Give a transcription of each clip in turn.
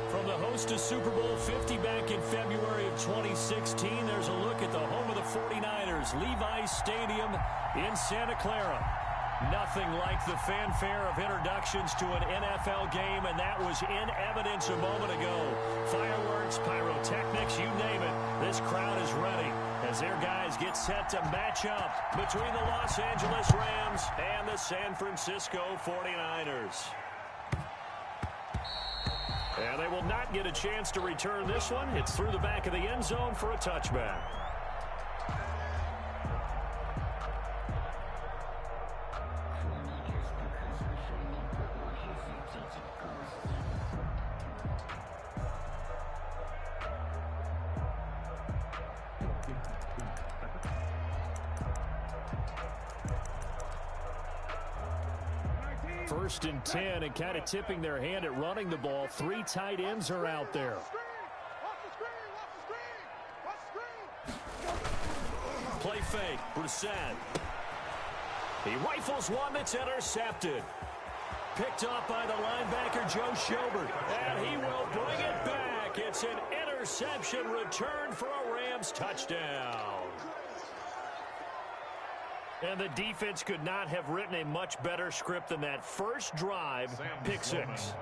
From the host to Super Bowl 50 back in February of 2016, there's a look at the home of the 49ers, Levi's Stadium in Santa Clara. Nothing like the fanfare of introductions to an NFL game, and that was in evidence a moment ago. Fireworks, pyrotechnics, you name it. This crowd is ready as their guys get set to match up between the Los Angeles Rams and the San Francisco 49ers. And they will not get a chance to return this one. It's through the back of the end zone for a touchback. First and 10, and kind of tipping their hand at running the ball. Three tight ends are out there. Play fake, Brissett. He rifles one that's intercepted. Picked up by the linebacker, Joe Schobert. And he will bring it back. It's an interception return for a Rams touchdown. And the defense could not have written a much better script than that first drive, pick six.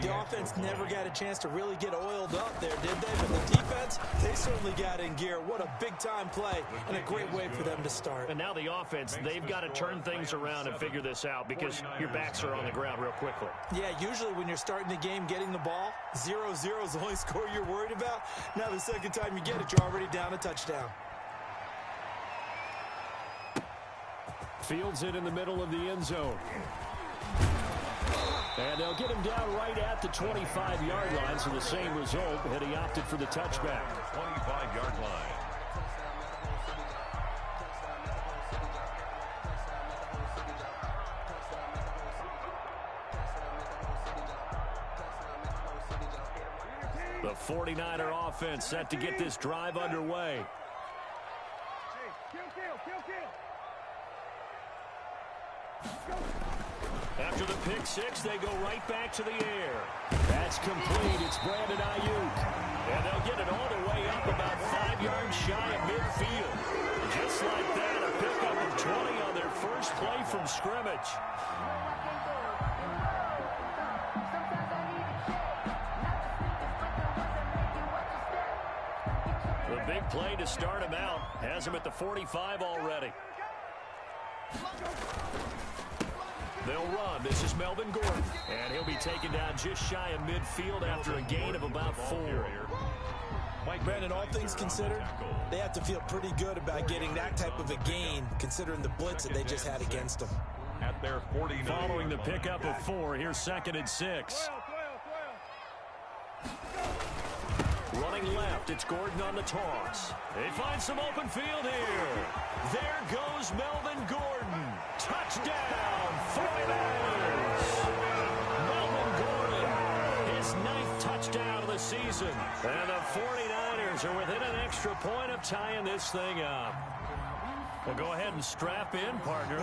The offense never got a chance to really get oiled up there, did they? But the defense, they certainly got in gear. What a big-time play and a great way for them to start. And now the offense, they've got to turn things around and figure this out because your backs are on the ground real quickly. Yeah, usually when you're starting the game getting the ball, 0-0 is the only score you're worried about. Now the second time you get it, you're already down a touchdown. Fields it in the middle of the end zone. And they'll get him down right at the 25-yard line, so the same result, and he opted for the touchback. 25-yard line. The 49er offense set to get this drive underway. After the pick six, they go right back to the air. That's complete. It's Brandon Ayuk. And they'll get it all the way up about 5 yards shy of midfield. Just like that, a pickup of 20 on their first play from scrimmage. The big play to start him out has him at the 45 already. They'll run. This is Melvin Gordon. And he'll be taken down just shy of midfield after a gain of about 4. Brandon, all things considered, they have to feel pretty good about getting that type of a gain, considering the blitz that they just had against them. At their 49. Following the pickup of 4, here's 2nd and 6. Running left, it's Gordon on the toss. They find some open field here. There goes Melvin Gordon. Touchdown, 49ers. Melvin Gordon, his 9th touchdown of the season. And the 49ers are within an extra point of tying this thing up. Well, go ahead and strap in, partner.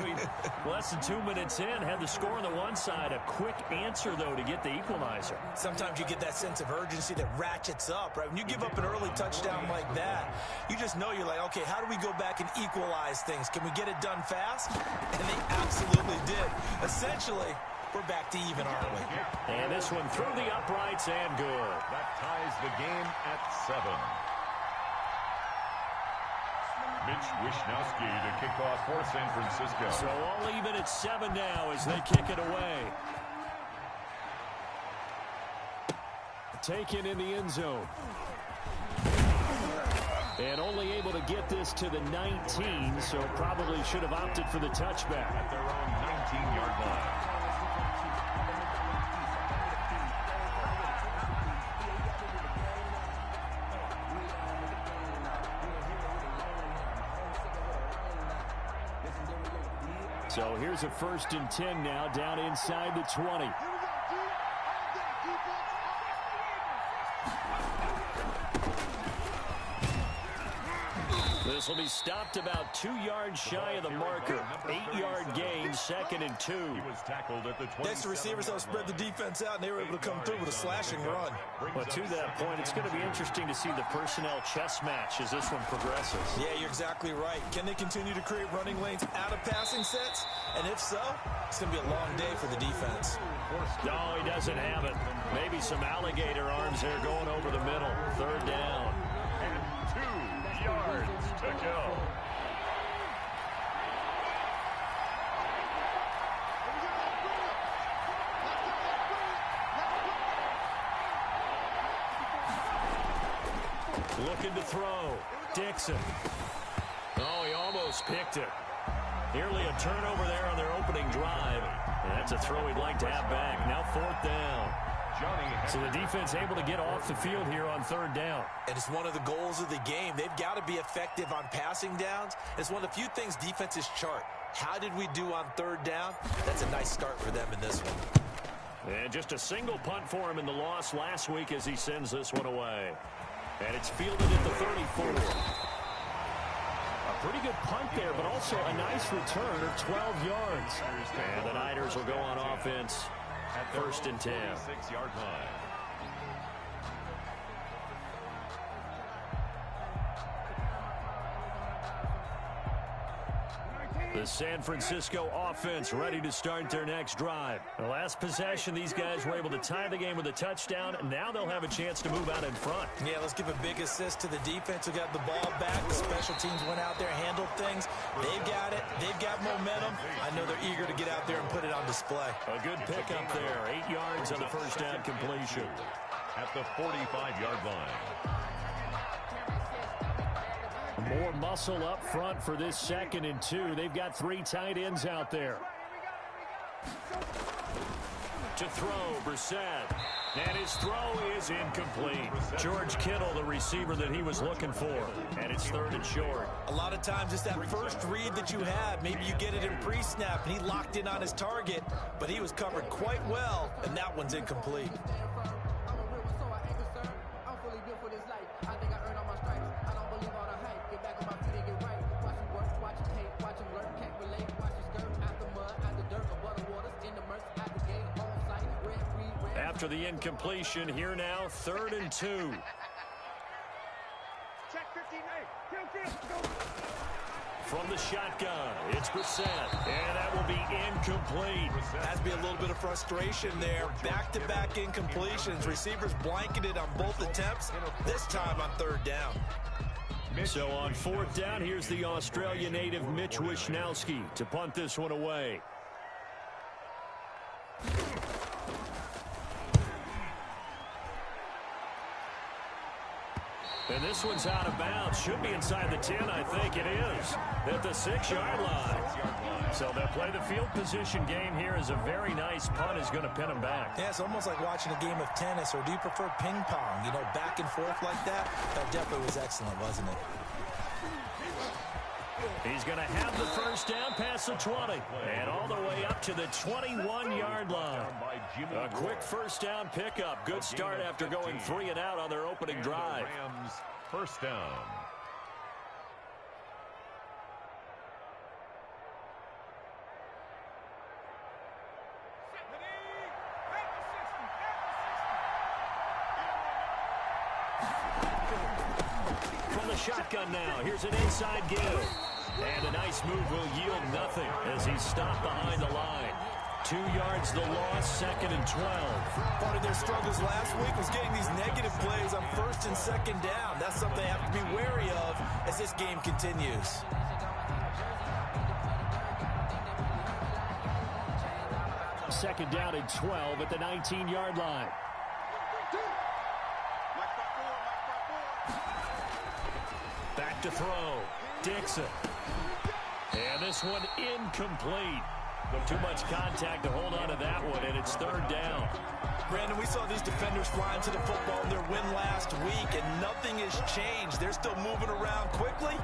Less than 2 minutes in, had the score on the one side. A quick answer, though, to get the equalizer. Sometimes you get that sense of urgency that ratchets up, right? When you give up an early touchdown like that, you just know you're like, okay, how do we go back and equalize things? Can we get it done fast? And they absolutely did. Essentially, we're back to even, aren't we? And this one through the uprights and good. That ties the game at 7. Mitch Wishnowsky to kick off for San Francisco. So all even at 7 now as they kick it away. Taken in the end zone. And only able to get this to the 19, so probably should have opted for the touchback. At their own 19-yard line. So here's a 1st and 10 now, down inside the 20. This will be stopped about 2 yards shy of the marker. 8-yard gain, 2nd and 2. He was tackled at the 27. Next, the receivers helped spread the defense out, and they were able to come through with a slashing run. Well, to that point, it's going to be interesting to see the personnel chess match as this one progresses. Yeah, you're exactly right. Can they continue to create running lanes out of passing sets? And if so, it's going to be a long day for the defense. No, he doesn't have it. Maybe some alligator arms there going over the middle. 3rd down. And 2 yards to go. Looking to throw. Dixon. Oh, he almost picked it. Nearly a turnover there on their opening drive. And that's a throw he'd like to have back. Now 4th down. So the defense able to get off the field here on 3rd down. And it's one of the goals of the game. They've got to be effective on passing downs. It's one of the few things defenses chart. How did we do on 3rd down? That's a nice start for them in this one. And just a single punt for him in the loss last week as he sends this one away. And it's fielded at the 34. A pretty good punt there, but also a nice return of 12 yards. And the Niners will go on offense at 1st and 10. 6-yard line. The San Francisco offense ready to start their next drive. The last possession, these guys were able to tie the game with a touchdown, and now they'll have a chance to move out in front. Yeah, let's give a big assist to the defense who got the ball back. The special teams went out there, handled things. They've got it. They've got momentum. I know they're eager to get out there and put it on display. A good pickup there. 8 yards on the first down completion. At the 45-yard line. More muscle up front for this 2nd and 2. They've got 3 tight ends out there. To throw, Brissett. And his throw is incomplete. George Kittle, the receiver that he was looking for. And it's 3rd and short. A lot of times it's that first read that you have. Maybe you get it in pre-snap, and he locked in on his target, but he was covered quite well, and that one's incomplete. After the incompletion, here now, 3rd and 2. From the shotgun, it's Brissett, and that will be incomplete. Has to be a little bit of frustration there. Back-to-back incompletions. Receivers blanketed on both attempts, this time on 3rd down. So on 4th down, here's the Australia native Mitch Wishnowsky to punt this one away. And this one's out of bounds. Should be inside the 10, I think it is. At the 6-yard line. So they'll play the field position game here as a very nice punt is going to pin them back. Yeah, it's almost like watching a game of tennis, or do you prefer ping pong? You know, back and forth like that? That definitely was excellent, wasn't it? He's going to have the first down past the 20 and all the way up to the 21-yard line. A quick first down pickup. Good start after going 3 and out on their opening drive. Rams first down. From the shotgun now, here's an inside give. And a nice move will yield nothing as he's stopped behind the line. 2 yards the loss, 2nd and 12. Part of their struggles last week was getting these negative plays on 1st and 2nd down. That's something they have to be wary of as this game continues. Second down and 12 at the 19-yard line. Back to throw. Dixon. And this one incomplete. Too much contact to hold on to that one, and it's 3rd down. Brandon, we saw these defenders flying to the football in their win last week, and nothing has changed. They're still moving around quickly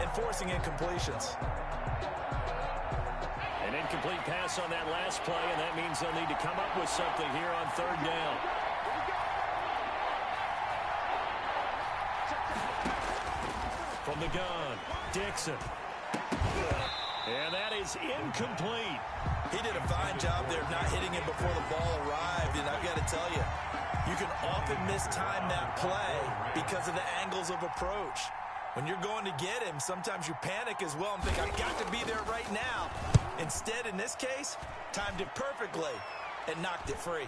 and forcing incompletions. An incomplete pass on that last play, and that means they'll need to come up with something here on 3rd down. From the gun, Dixon. And that is incomplete. He did a fine job there of not hitting him before the ball arrived. And I've got to tell you, you can often mistime that play because of the angles of approach. When you're going to get him, sometimes you panic as well and think, I've got to be there right now. Instead, in this case, timed it perfectly and knocked it free.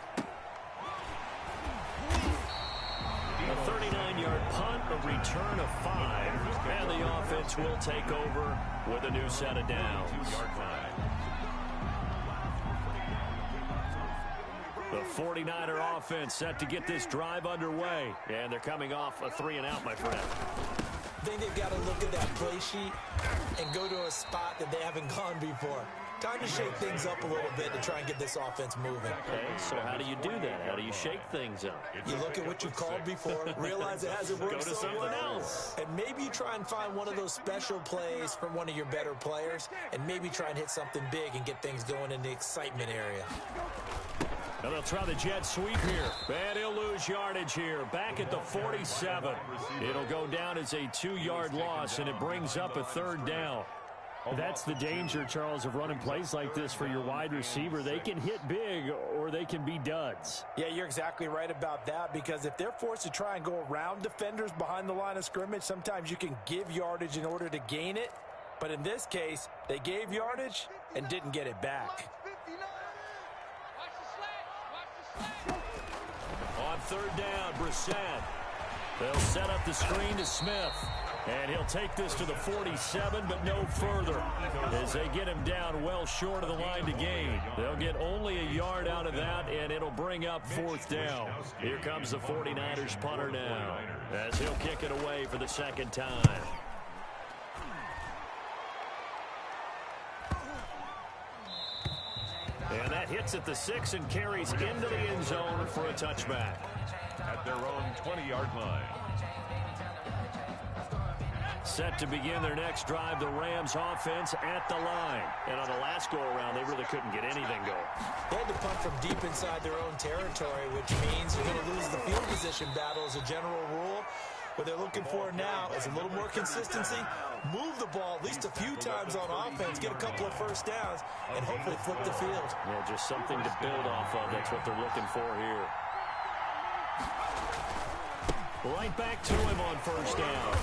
A 39-yard punt, a return of 5, and the offense will take over with a new set of downs. The 49er offense set to get this drive underway, and they're coming off a 3-and-out, my friend. I think they've got to look at that play sheet and go to a spot that they haven't gone before. Time to shake things up a little bit to try and get this offense moving. Okay, so how do you do that? How do you shake things up? You look at what you've called before, realize it hasn't worked so something well. else. And maybe you try and find one of those special plays from one of your better players, and maybe try and hit something big and get things going in the excitement area. Now they'll try the jet sweep here. And he'll lose yardage here. Back at the 47. It'll go down as a 2-yard loss, and it brings up a 3rd down. That's the danger, Charles, of running plays like this for your wide receiver. They can hit big or they can be duds. Yeah, you're exactly right about that, because if they're forced to try and go around defenders behind the line of scrimmage, sometimes you can give yardage in order to gain it. But in this case, they gave yardage and didn't get it back. On 3rd down, Brissett. They'll set up the screen to Smith. And he'll take this to the 47, but no further, as they get him down well short of the line to gain. They'll get only a yard out of that, and it'll bring up 4th down. Here comes the 49ers punter now, as he'll kick it away for the 2nd time. And that hits at the 6 and carries into the end zone for a touchback. At their own 20-yard line. Set to begin their next drive, the Rams offense at the line. And on the last go-around, they really couldn't get anything going. They had to punt from deep inside their own territory, which means you're going to lose the field position battle as a general rule. What they're looking for now is a little more consistency, move the ball at least a few times on offense, get a couple of first downs, and hopefully flip the field. Yeah, just something to build off of. That's what they're looking for here. Right back to him on 1st down.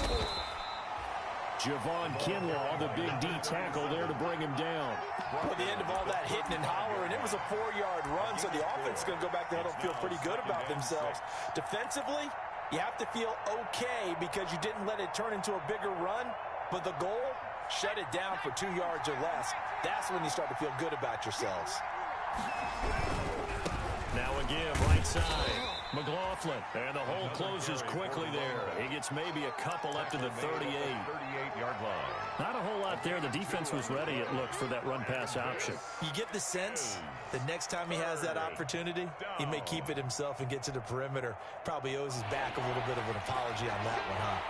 Javon Kinlaw, the big D tackle there to bring him down. At the end of all that hitting and hollering, it was a 4-yard run, so the offense is going to go back there and feel pretty good about themselves. Defensively, you have to feel okay because you didn't let it turn into a bigger run, but the goal, shut it down for 2 yards or less. That's when you start to feel good about yourselves. Now again, right side. McLaughlin, and the hole closes quickly there. He gets maybe a couple up to the 38. 38-yard line. Not a whole lot there. The defense was ready, it looked, for that run-pass option. You get the sense the next time he has that opportunity, he may keep it himself and get to the perimeter. Probably owes his back a little bit of an apology on that one, huh?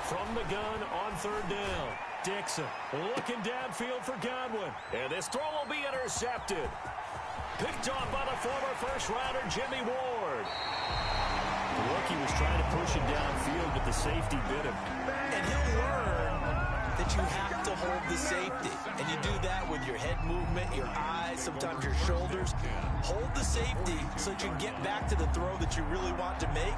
From the gun on 3rd down. Dixon looking downfield for Godwin. And this throw will be intercepted. Picked off by the former first-rounder, Jimmy Ward. The rookie was trying to push him downfield, but the safety bit him. And he'll learn that you have to hold the safety. And you do that with your head movement, your eyes, sometimes your shoulders. Hold the safety so that you can get back to the throw that you really want to make.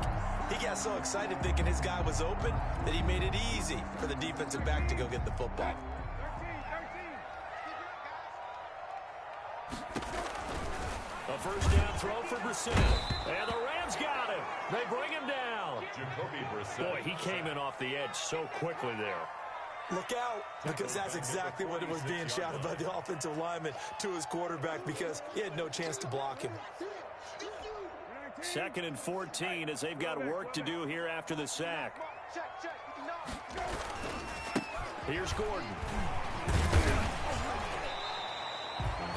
He got so excited thinking his guy was open that he made it easy for the defensive back to go get the football. A first down throw for Brissett. And the Rams got him. They bring him down. Jacoby Brissett. Boy, he came in off the edge so quickly there. Look out, because that's exactly what it was being shouted by the offensive lineman to his quarterback, because he had no chance to block him. 2nd and 14 as they've got work to do here after the sack. Here's Gordon.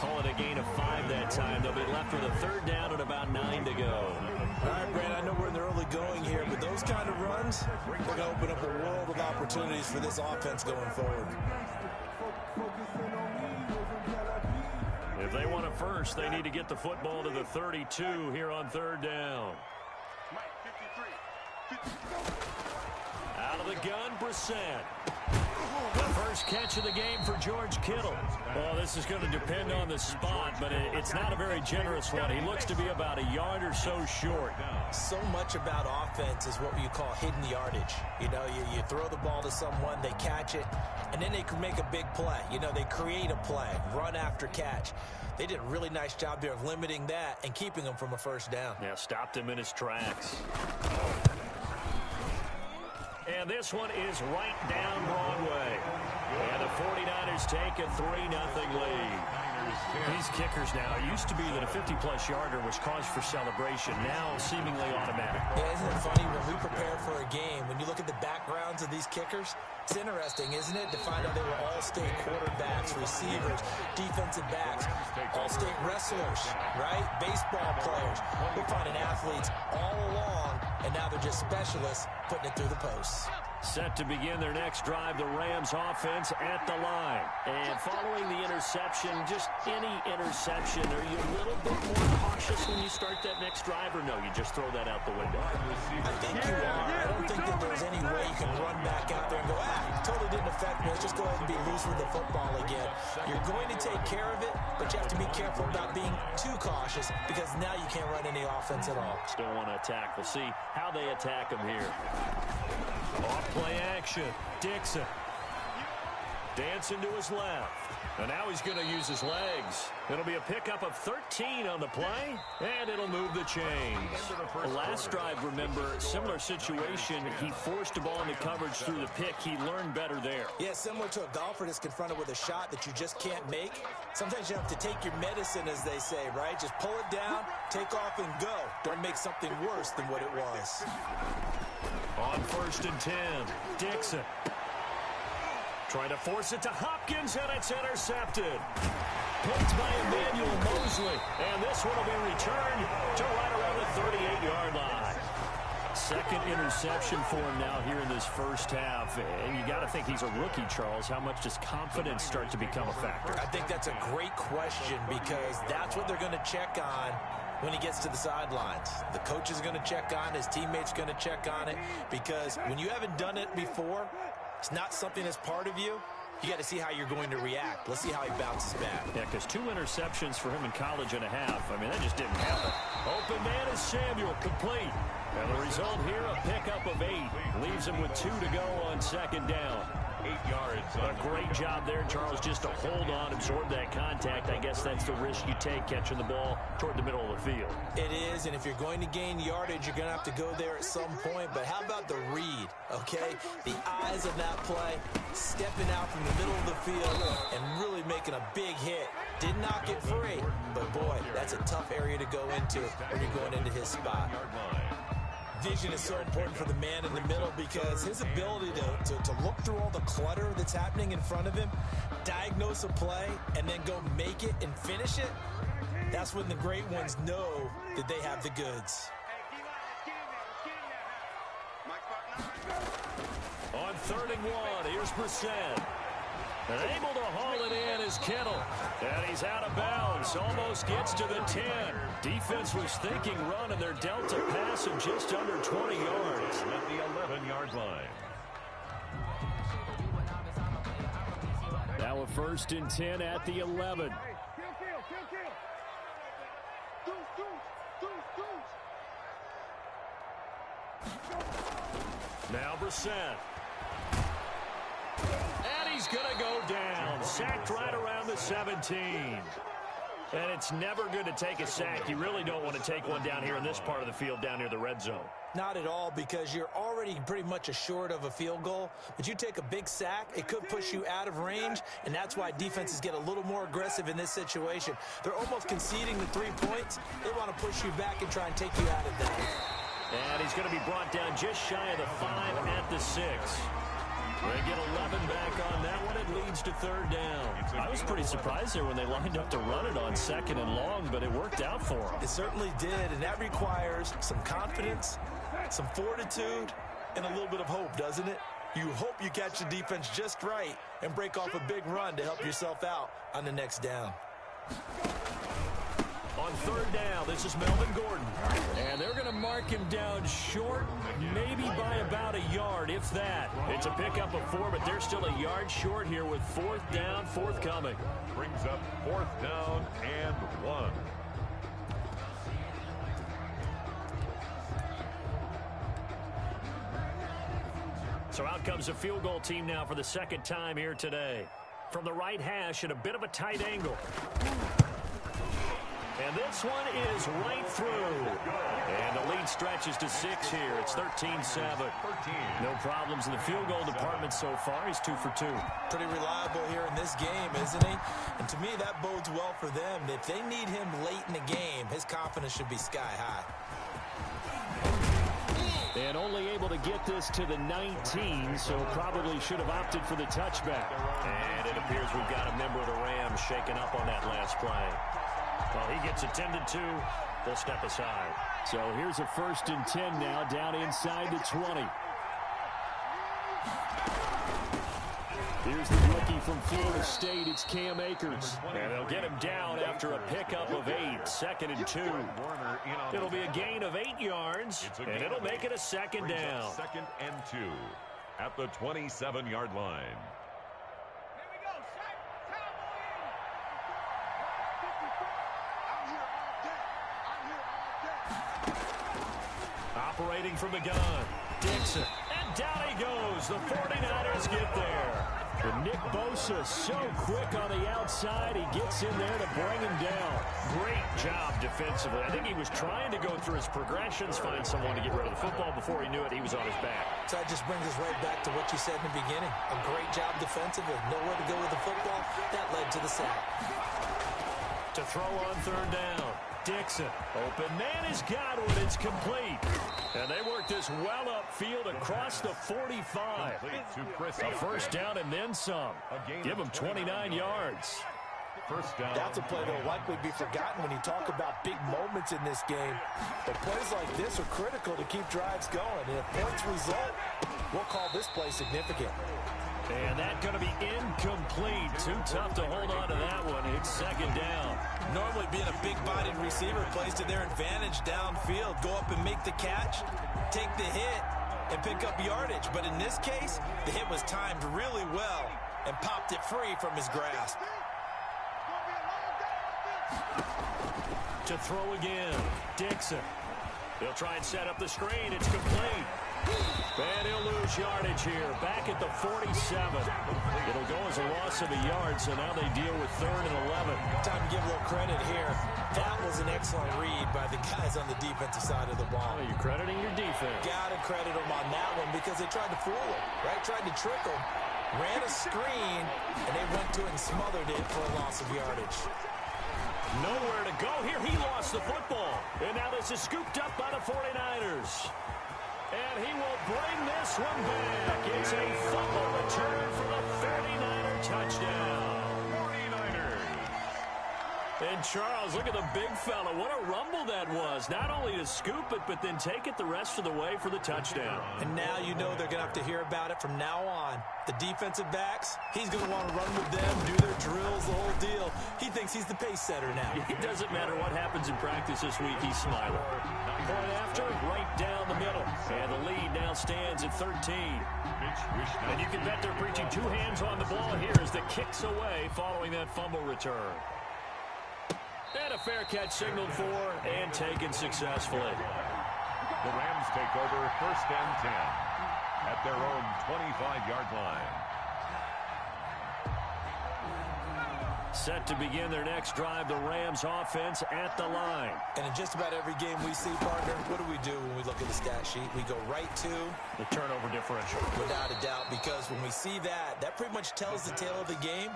Call it a gain of 5 that time. They'll be left with a 3rd down and about 9 to go. All right, Brad, I know we're in the early going here, but those kind of runs, they're going to open up a world of opportunities for this offense going forward. If they want it first, they need to get the football to the 32 here on 3rd down. Out of the gun, Brissett. The first catch of the game for George Kittle. Well, this is going to depend on the spot, but it's not a very generous one. He looks to be about a yard or so short. So much about offense is what you call hidden yardage. You know, you throw the ball to someone, they catch it, and then they can make a big play. You know, they create a play, run after catch. They did a really nice job there of limiting that and keeping him from a first down. Yeah, stopped him in his tracks. And this one is right down Broadway. And the 49ers take a 3-0 lead. These kickers now, it used to be that a 50-plus yarder was cause for celebration. Now seemingly automatic. Yeah, isn't it funny when we prepare for a game, when you look at the backgrounds of these kickers, it's interesting, isn't it, to find out they were all-state quarterbacks, receivers, defensive backs, all-state wrestlers, right? Baseball players. We're finding athletes all along, and now they're just specialists putting it through the posts. Set to begin their next drive, the Rams offense at the line. And following the interception, just any interception, are you a little bit more cautious when you start that next drive, or no, you just throw that out the window? I think you are. I don't think that there's any way you can run back out there and go, totally didn't affect me. Let's just go ahead and be loose with the football again. You're going to take care of it, but you have to be careful about being too cautious because now you can't run any offense at all. Still want to attack. We'll see how they attack him here. Off play action. Dixon. Dancing to his left. And now he's going to use his legs. It'll be a pickup of 13 on the play, and it'll move the chains. The last drive, remember, similar situation. He forced a ball into coverage through the pick. He learned better there. Yeah, similar to a golfer that's confronted with a shot that you just can't make. Sometimes you have to take your medicine, as they say, right? Just pull it down, take off, and go. Don't make something worse than what it was. On 1st and 10, Dixon. Trying to force it to Hopkins, and it's intercepted. Picked by Emmanuel Mosley, and this one will be returned to right around the 38-yard line. Second interception for him now here in this first half, and you got to think he's a rookie, Charles. How much does confidence start to become a factor? I think that's a great question because that's what they're going to check on when he gets to the sidelines. The coach is going to check on, his teammates going to check on it, because when you haven't done it before, it's not something that's part of you. You got to see how you're going to react. Let's see how he bounces back. Yeah, because 2 interceptions for him in college and a half. I mean, that just didn't happen. Open man is Samuel, complete. And the result here, a pickup of 8. Leaves him with 2 to go on 2nd down. 8 yards. A great job there, Charles, just to hold on, absorb that contact. I guess that's the risk you take catching the ball toward the middle of the field. It is, and if you're going to gain yardage, you're going to have to go there at some point. But how about the read, okay? The eyes of that play, stepping out from the middle of the field and really making a big hit. Did not get free, but boy, that's a tough area to go into when you're going into his spot. Vision is so important for the man in the middle because his ability to look through all the clutter that's happening in front of him, diagnose a play, and then go make it and finish it, that's when the great ones know that they have the goods. On 3rd and 1, here's Brissett. And able to haul it in is Kittle. And he's out of bounds. Almost gets to the 10. Defense was thinking run, and they're dealt a pass of just under 20 yards. At the 11-yard line. Now a 1st and 10 at the 11. Now Brissett. And he's going to go down. Sacked right around the 17. And it's never good to take a sack. You really don't want to take one down here in this part of the field, down near the red zone. Not at all, because you're already pretty much assured of a field goal. But you take a big sack, it could push you out of range, and that's why defenses get a little more aggressive in this situation. They're almost conceding the 3 points. They want to push you back and try and take you out of that. And he's going to be brought down just shy of the 5 at the 6. They get 11 back on that one. It leads to 3rd down. I was pretty surprised there when they lined up to run it on 2nd and long, but it worked out for them. It certainly did, and that requires some confidence, some fortitude, and a little bit of hope, doesn't it? You hope you catch the defense just right and break off a big run to help yourself out on the next down. On third down, this is Melvin Gordon. And they're going to mark him down short, maybe by about a yard, if that. It's a pickup of 4, but they're still a yard short here with fourth down forthcoming. Brings up fourth down and 1. So out comes a field goal team now for the second time here today. From the right hash at a bit of a tight angle. And this one is right through. And the lead stretches to 6 here. It's 13-7. No problems in the field goal department so far. He's 2 for 2. Pretty reliable here in this game, isn't he? And to me, that bodes well for them. If they need him late in the game, his confidence should be sky high. And only able to get this to the 19, so probably should have opted for the touchback. And it appears we've got a member of the Rams shaken up on that last play. Well, he gets attended to. They'll step aside. So here's a 1st and 10 now, down inside the 20. Here's the rookie from Florida State. It's Cam Akers. And they'll get him down after a pickup of 8. 2nd and 2. It'll be a gain of 8 yards, and it'll make it a 2nd down. 2nd and 2 at the 27-yard line. Operating from the gun, Dixon. And down he goes. The 49ers get there. And Nick Bosa so quick on the outside. He gets in there to bring him down. Great job defensively. I think he was trying to go through his progressions, find someone to get rid of the football. Before he knew it, he was on his back. So that just brings us right back to what you said in the beginning. A great job defensively. Nowhere to go with the football. That led to the sack. To throw on third down. Dixon. Open man is Godwin. It's complete. And they work this well upfield across the 45. A first down and then some. Give them 29 yards. First down. That's a play that will likely be forgotten when you talk about big moments in this game. But plays like this are critical to keep drives going. And if points result, we'll call this play significant. And that's going to be incomplete. Too tough to hold on to that one. It's 2nd down. Normally being a big-bodied receiver plays to their advantage downfield. Go up and make the catch, take the hit, and pick up yardage. But in this case, the hit was timed really well and popped it free from his grasp. To throw again, Dixon. He'll try and set up the screen. It's complete. And he'll lose yardage here. Back at the 47. It'll go as a loss of a yard, so now they deal with 3rd and 11. Time to give a little credit here. That was an excellent read by the guys on the defensive side of the ball. Well, you're crediting your defense. Gotta credit them on that one because they tried to fool him, right? Tried to trick him. Ran a screen, and they went to it and smothered it for a loss of yardage. Nowhere to go here. He lost the football. And now this is scooped up by the 49ers. And he will bring this one back. It's a fumble return for the 39er touchdown. 49ers. And Charles, look at the big fella. What a rumble that was. Not only to scoop it, but then take it the rest of the way for the touchdown. And now you know they're going to have to hear about it from now on. The defensive backs, he's going to want to run with them, do their drills, the whole deal. He thinks he's the pace setter now. It doesn't matter what happens in practice this week. He's smiling. Point after, right down the middle. And the lead now stands at 13. And you can bet they're preaching 2 hands on the ball here as the kick's away following that fumble return. And a fair catch signaled for and taken successfully. The Rams take over 1st and 10 at their own 25-yard line. Set to begin their next drive, the Rams offense at the line. And in just about every game we see, partner, what do we do when we look at the stat sheet? We go right to the turnover differential. Without a doubt, because when we see that, that pretty much tells the tale of the game.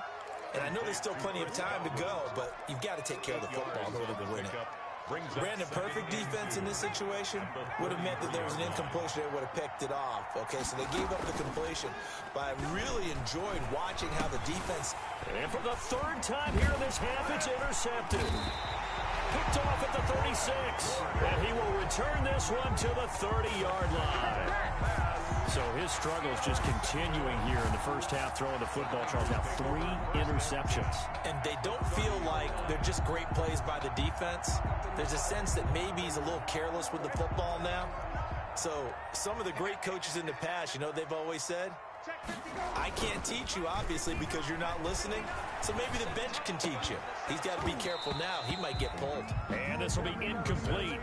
And I know there's still plenty of time to go, but you've got to take care of the football in order to win it. Brandon, perfect defense in this situation would have meant that there was an incompletion. They would have picked it off. Okay, so they gave up the completion. But I really enjoyed watching how the defense... And for the 3rd time here in this half, it's intercepted. Picked off at the 36. And he will return this one to the 30-yard line. So his struggle is just continuing here in the first half, throwing the football. Charles, now 3 interceptions. And they don't feel like they're just great plays by the defense. There's a sense that maybe he's a little careless with the football now. So some of the great coaches in the past, you know, they've always said, I can't teach you, obviously, because you're not listening. So maybe the bench can teach you. He's got to be careful now. He might get pulled. And this will be incomplete.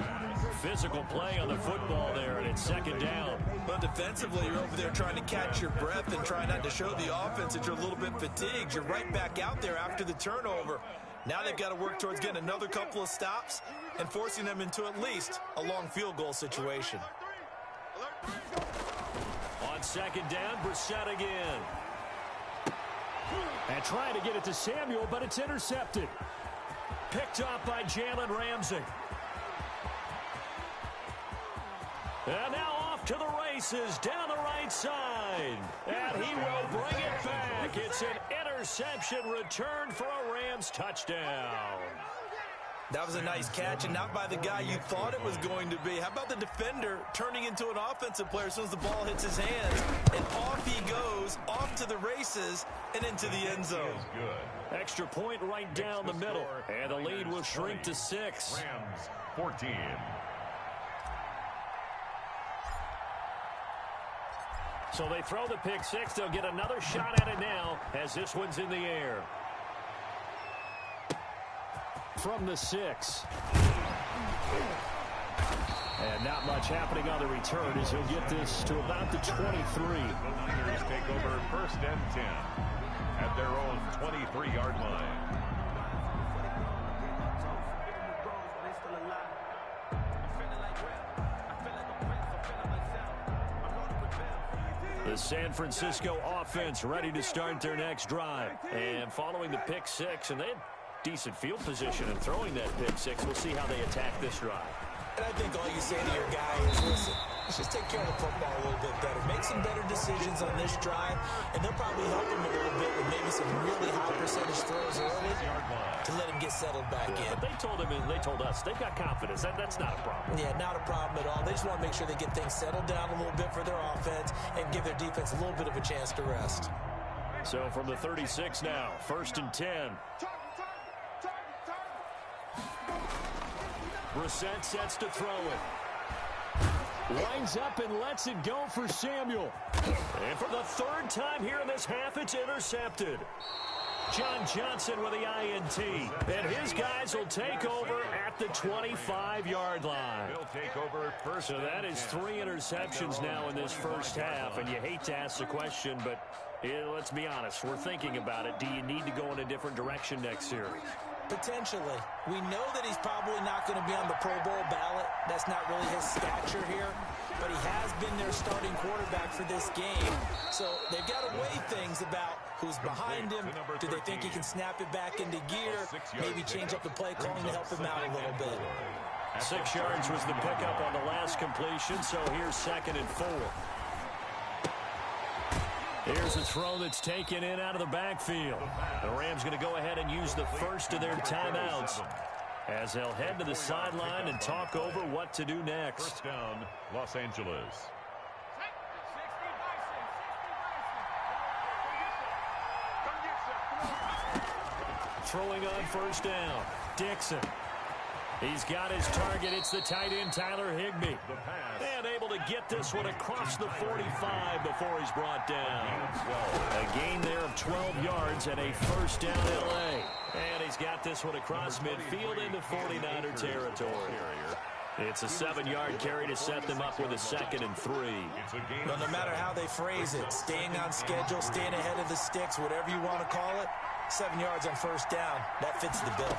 Physical play on the football there, and it's second down. But defensively, you're over there trying to catch your breath and try not to show the offense that you're a little bit fatigued. You're right back out there after the turnover. Now they've got to work towards getting another couple of stops and forcing them into at least a long field goal situation. On second down, Brissett again. And trying to get it to Samuel, but it's intercepted. Picked up by Jalen Ramsey. And now off to the races down the right side. And he will bring it back. It's an interception return for a Rams touchdown. That was a nice catch, and not by the guy you thought it was going to be. How about the defender turning into an offensive player as soon as the ball hits his hands? And off he goes, off to the races, and into the end zone. Extra point right down the middle. And the lead will shrink to 6. Rams 14. So they throw the pick 6. They'll get another shot at it now as this one's in the air. From the 6. And not much happening on the return as he'll get this to about the 23. The Niners take over first and 10 at their own 23-yard line. The San Francisco offense ready to start their next drive. And following the pick 6, and they had decent field position in throwing that pick 6. We'll see how they attack this drive. And I think all you say to your guy is, listen, let's just take care of the football a little bit better. Make some better decisions on this drive, and they'll probably help him a little bit with maybe some really high percentage throws early to let him get settled back in. But they told us they've got confidence. That's not a problem. Yeah, not a problem at all. They just want to make sure they get things settled down a little bit for their offense and give their defense a little bit of a chance to rest. So from the 36 now, first and 10. Brissett sets to throw it. Lines up and lets it go for Samuel. And for the 3rd time here in this half, it's intercepted. John Johnson with the INT. And his guys will take over at the 25-yard line. He'll take over first. So that is 3 interceptions now in this first half. And you hate to ask the question, but let's be honest. We're thinking about it. Do you need to go in a different direction next series? Potentially. We know that he's probably not going to be on the Pro Bowl ballot. That's not really his stature here. But he has been their starting quarterback for this game. So they've got to weigh things about who's behind him. Do they think he can snap it back into gear? Maybe change up the play calling to help him out a little bit. 6 yards was the pickup on the last completion. So here's 2nd and 4. Here's a throw that's taken in out of the backfield. The Rams going to go ahead and use the first of their timeouts as they'll head to the sideline and talk over what to do next. First down, Los Angeles. Throwing on first down, Dixon. He's got his target. It's the tight end, Tyler Higbee. And able to get this one across the 45 before he's brought down. A gain there of 12 yards and a first down L.A. And he's got this one across midfield into 49er territory. It's a 7-yard carry to set them up with a 2nd and 3. Well, no matter how they phrase it, staying on schedule, staying ahead of the sticks, whatever you want to call it, 7 yards on first down, that fits the bill.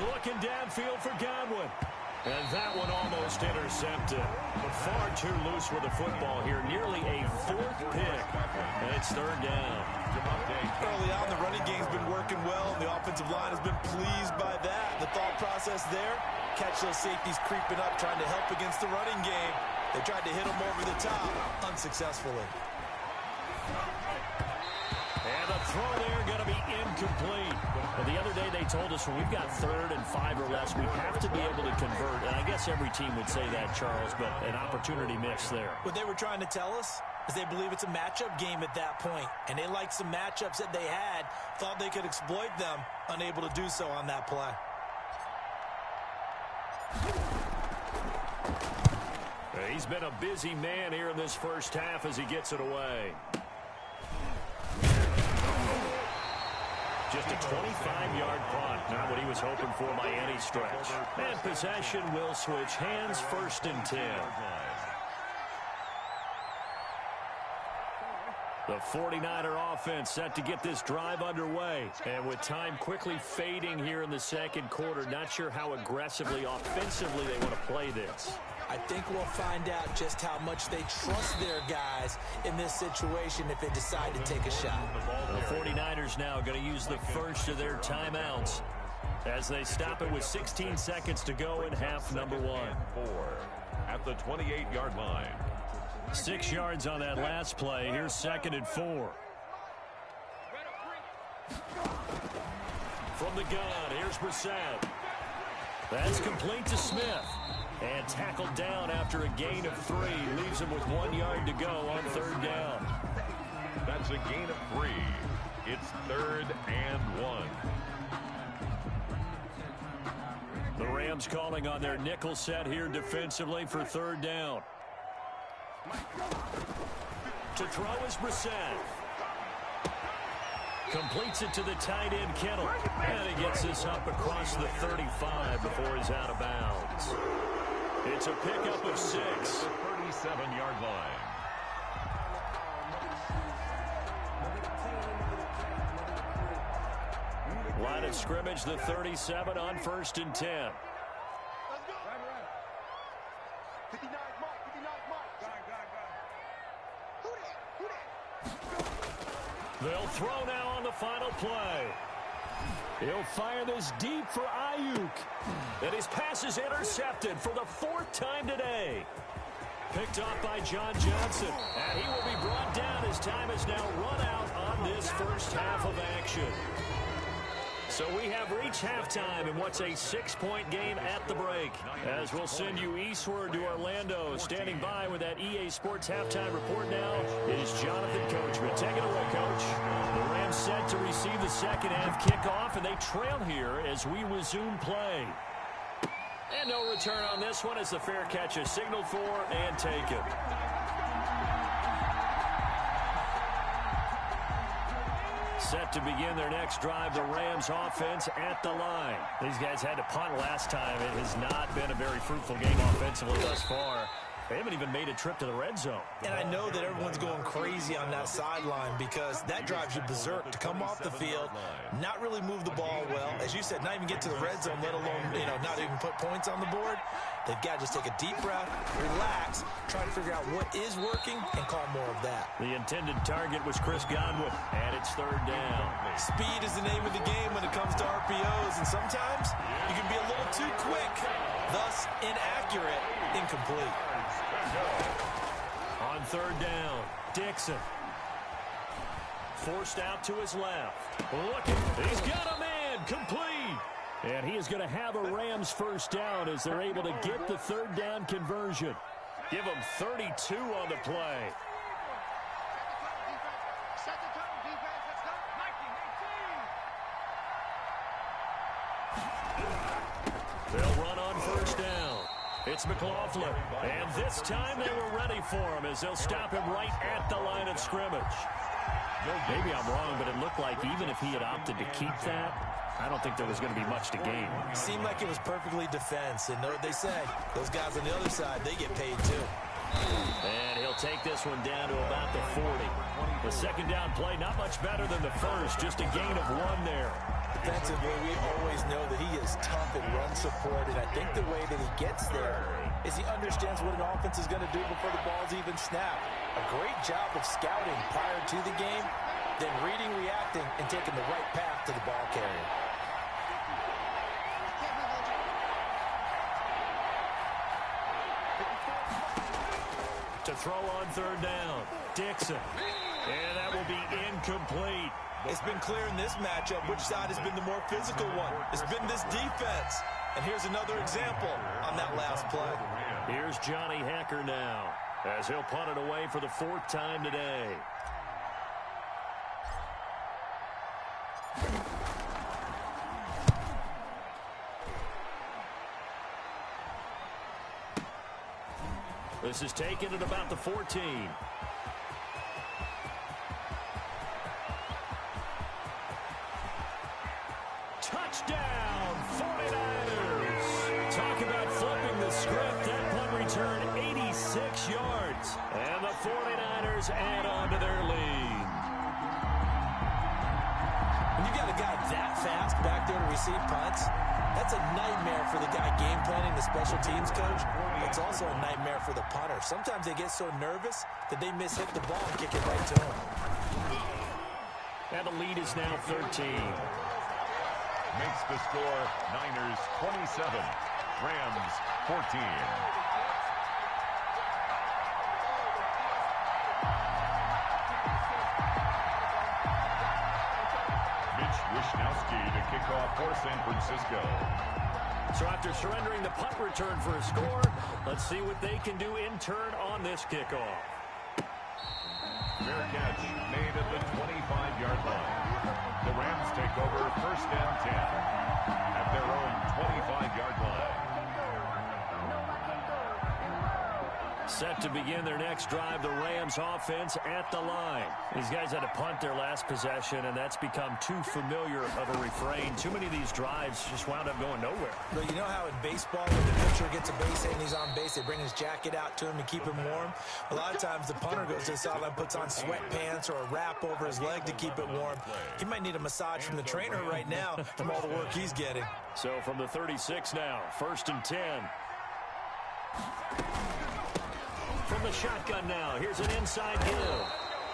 Looking downfield for Godwin. And that one almost intercepted. Far too loose with the football here. Nearly a 4th pick. And it's 3rd down. Early on, the running game's been working well. The offensive line has been pleased by that. The thought process there, catch those safeties creeping up, trying to help against the running game. They tried to hit them over the top, unsuccessfully. And the throw there going to be incomplete. And the other day they told us when we've got 3rd and 5 or less, we have to be able to convert. And I guess every team would say that, Charles, but an opportunity missed there. What they were trying to tell us is they believe it's a matchup game at that point, and they liked some matchups that they had, thought they could exploit them, unable to do so on that play. He's been a busy man here in this first half as he gets it away. Just a 25-yard punt. Not what he was hoping for by any stretch. And possession will switch hands, 1st and 10. The 49er offense set to get this drive underway. And with time quickly fading here in the second quarter, not sure how aggressively, offensively they want to play this. I think we'll find out just how much they trust their guys in this situation if they decide to take a shot. The 49ers now going to use the first of their timeouts as they stop it with 16 seconds to go in half number 1. At the 28-yard line. 6 yards on that last play. Here's 2nd and 4. From the gun, here's Brissett. That's complete to Smith. And tackled down after a gain of 3. Leaves him with 1 yard to go on 3rd down. That's a gain of 3. It's 3rd and 1. The Rams calling on their nickel set here defensively for 3rd down. To throw is Brissett. Completes it to the tight end, Kittle. And he gets this up across the 35 before he's out of bounds. It's a pickup of 6. The 37-yard line. Line of scrimmage, the 37 on 1st and 10. They'll throw now on the final play. He'll fire this deep for Ayuk. And his pass is intercepted for the 4th time today. Picked off by John Johnson. And he will be brought down as time has now run out on this first half of action. So we have reached halftime in what's a 6-point game at the break. As we'll send you eastward to Orlando. Standing by with that EA Sports halftime report now is Jonathan Coachman. Take it away, Coach. The Rams set to receive the second half kickoff, and they trail here as we resume play. And no return on this one as the fair catch is signaled for and taken. Set to begin their next drive, the Rams offense at the line. These guys had to punt last time. It has not been a very fruitful game offensively thus far. They haven't even made a trip to the red zone. And I know that everyone's going crazy on that sideline because that drives you berserk to come off the field, not really move the ball well. As you said, not even get to the red zone, let alone, not even put points on the board. They've got to just take a deep breath, relax, try to figure out what is working, and call more of that. The intended target was Chris Godwin, and it's 3rd down. Speed is the name of the game when it comes to RPOs, and sometimes you can be a little too quick, thus inaccurate, incomplete. On 3rd down, Dixon. Forced out to his left. Look, he's got a man, complete. And he is going to have a Rams first down as they're able to get the 3rd down conversion. Give him 32 on the play. They'll run on 1st down. It's McLaughlin. And this time they were ready for him as they'll stop him right at the line of scrimmage. Maybe I'm wrong, but it looked like even if he had opted to keep that, I don't think there was going to be much to gain. Seemed like it was perfectly defense. And know what they say, those guys on the other side, they get paid too. And he'll take this one down to about the 40. The 2nd down play, not much better than the first, just a gain of 1 there. Defensively, we always know that he is tough in run support, and I think the way that he gets there is he understands what an offense is going to do before the ball's even snapped. A great job of scouting prior to the game, then reading, reacting, and taking the right path to the ball carrier. To throw on 3rd down, Dixon. And that will be incomplete. It's been clear in this matchup which side has been the more physical one. It's been this defense. And here's another example on that last play. Here's Johnny Hacker now, as he'll punt it away for the 4th time today. This is taken at about the 14. Touchdown, 49ers. Talk about flipping the script. That punt return 86 yards. And the 49ers add on to their lead. When you got a guy that fast back there to receive punts, that's a nightmare for the guy game planning, the special teams coach. It's also a nightmare for the punter. Sometimes they get so nervous that they miss-hit the ball and kick it right to him. And the lead is now 13. Makes the score Niners 27, Rams 14. Mitch Wishnowsky to kick off for San Francisco. So after surrendering the punt return for a score, let's see what they can do in turn on this kickoff. Fair catch made at the 25-yard line. The Rams take over 1st and 10 at their own 25-yard line. Set to begin their next drive, the Rams offense at the line. These guys had to punt their last possession, and that's become too familiar of a refrain. Too many of these drives just wound up going nowhere. But you know how in baseball, when the pitcher gets a base hit and he's on base, they bring his jacket out to him to keep him warm? A lot of times the punter goes to the sideline, puts on sweatpants or a wrap over his leg to keep it warm. He might need a massage from the trainer right now from all the work he's getting. So from the 36 now, 1st and 10. From the shotgun now, here's an inside give.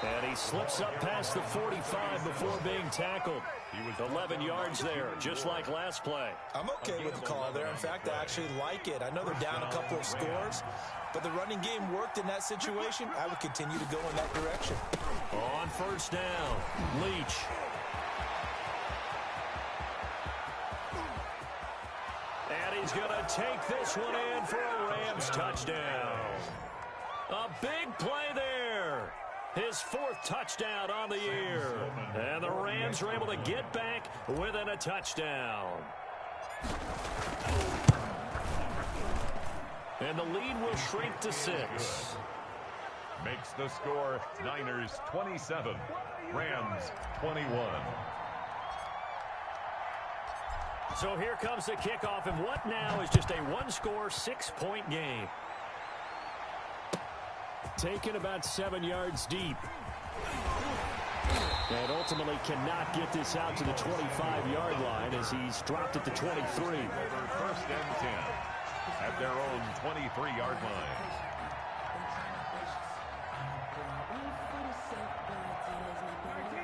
And he slips up past the 45 before being tackled. He was 11 yards there, just like last play. I'm okay with the call there. In fact, I actually like it. I know they're down a couple of scores, but the running game worked in that situation. I would continue to go in that direction. On 1st down, Leach. And he's going to take this one in for a Rams touchdown. A big play there. His 4th touchdown on the year. And the Rams are able to get back within a touchdown. And the lead will shrink to 6. Makes the score Niners 27, Rams 21. So here comes the kickoff, and what now is just a one-score, 6-point game. Taken about 7 yards deep. And ultimately cannot get this out to the 25-yard line as he's dropped at the 23. 1st and 10 at their own 23-yard line.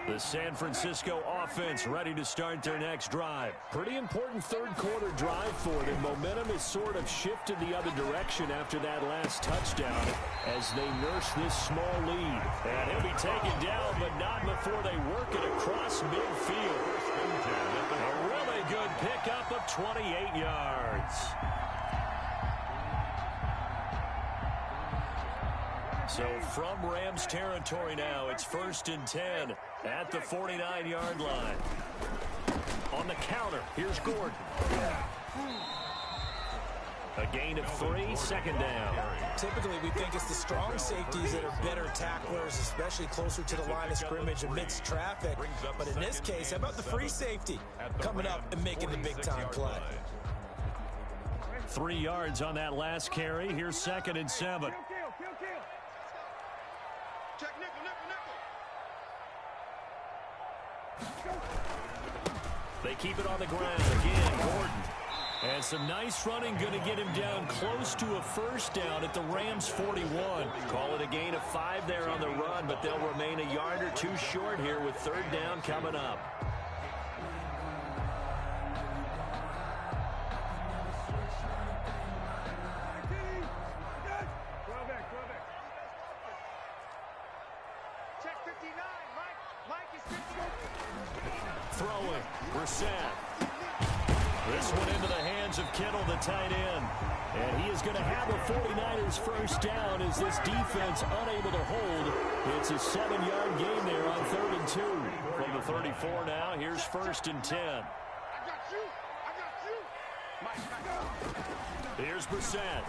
The San Francisco offense ready to start their next drive. Pretty important 3rd quarter drive for them. Momentum has sort of shifted the other direction after that last touchdown as they nurse this small lead. And he'll be taken down, but not before they work it across midfield. A really good pickup of 28 yards. So from Rams territory now, it's 1st and 10 at the 49-yard line. On the counter, here's Gordon. A gain of 3, 2nd down. Typically, we think it's the strong safeties that are better tacklers, especially closer to the line of scrimmage amidst traffic. But in this case, how about the free safety coming up and making the big-time play? 3 yards on that last carry. Here's 2nd and 7. Check nickel, nickel, nickel. They keep it on the ground. Again, Gordon. And some nice running, going to get him down close to a 1st down at the Rams 41. Call it a gain of 5 there on the run, but they'll remain a yard or 2 short here with 3rd down coming up. Check 59, Mike. Mike is 59. Throwing. Brissett. This one into the hands of Kittle, the tight end. And he is going to have a 49ers first down as this defense unable to hold. It's a 7-yard gain there on 3rd and 2. From the 34 now, here's 1st and 10. I got you. Here's Brissett.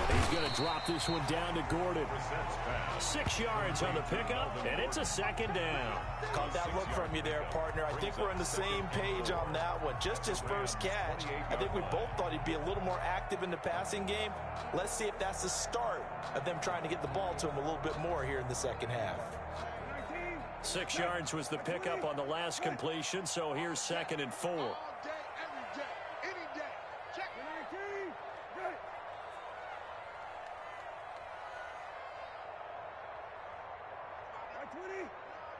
He's going to drop this one down to Gordon. 6 yards on the pickup, and it's a 2nd down. Caught that look from you there, partner. I think we're on the same page on that one. Just his first catch. I think we both thought he'd be a little more active in the passing game. Let's see if that's the start of them trying to get the ball to him a little bit more here in the second half. 6 yards was the pickup on the last completion, so here's 2nd and 4. All day, every day, any day. Check it. 19. Ready. Right 20.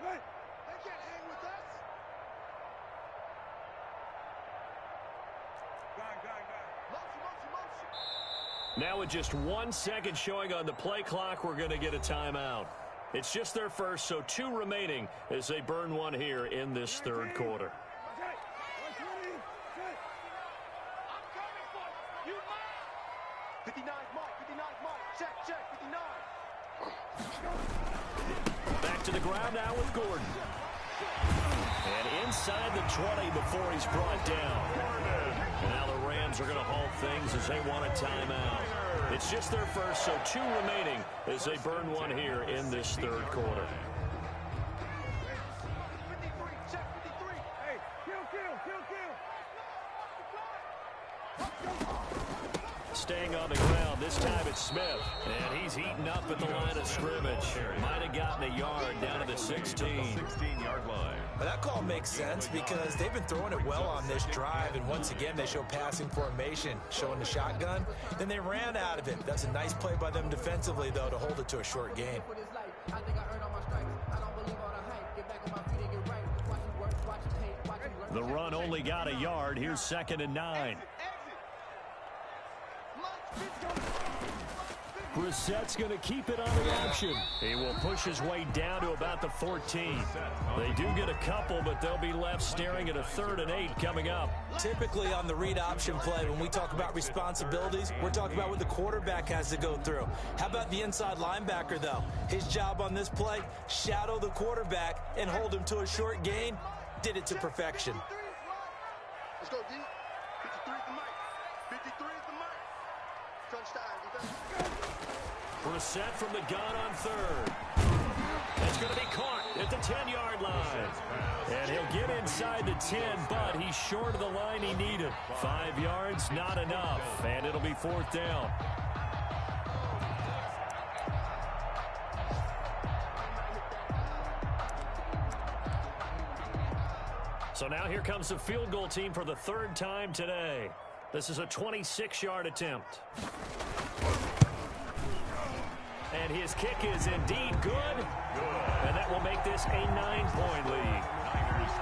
Right. They can't hang with us. Motion. Now with just 1 second showing on the play clock, we're going to get a timeout. It's just their first, so 2 remaining as they burn one here in this 3rd quarter. I'm coming for you. 59 Mike. Check, 59. Back to the ground now with Gordon. And inside the 20 before he's brought down. And now the Rams are going to halt things as they want a timeout. It's just their first, so 2 remaining as they burn one here in this 3rd quarter. 53. Check 53. Hey, kill. Staying on the ground, this time it's Smith. And he's heating up at the line of scrimmage. Might have gotten a yard down to the 16. 16-yard line. Well, that call makes sense because they've been throwing it well on this drive, and once again they show passing formation, showing the shotgun. Then they ran out of it. That's a nice play by them defensively, though, to hold it to a short gain. The run only got a yard. Here's 2nd and 9. Brissett's going to keep it on the option. He will push his way down to about the 14. They do get a couple, but they'll be left staring at a 3rd and 8 coming up. Typically on the read option play, when we talk about responsibilities, we're talking about what the quarterback has to go through. How about the inside linebacker, though? His job on this play, shadow the quarterback and hold him to a short gain. Did it to perfection. Let's go, D. 53 is the mic. 53 is the mic. Touchdown, defense. Brissett from the gun on 3rd. It's going to be caught at the 10-yard line. And he'll get inside the 10, but he's short of the line he needed. 5 yards, not enough. And it'll be 4th down. So now here comes the field goal team for the 3rd time today. This is a 26-yard attempt. And his kick is indeed good. And that will make this a 9-point lead.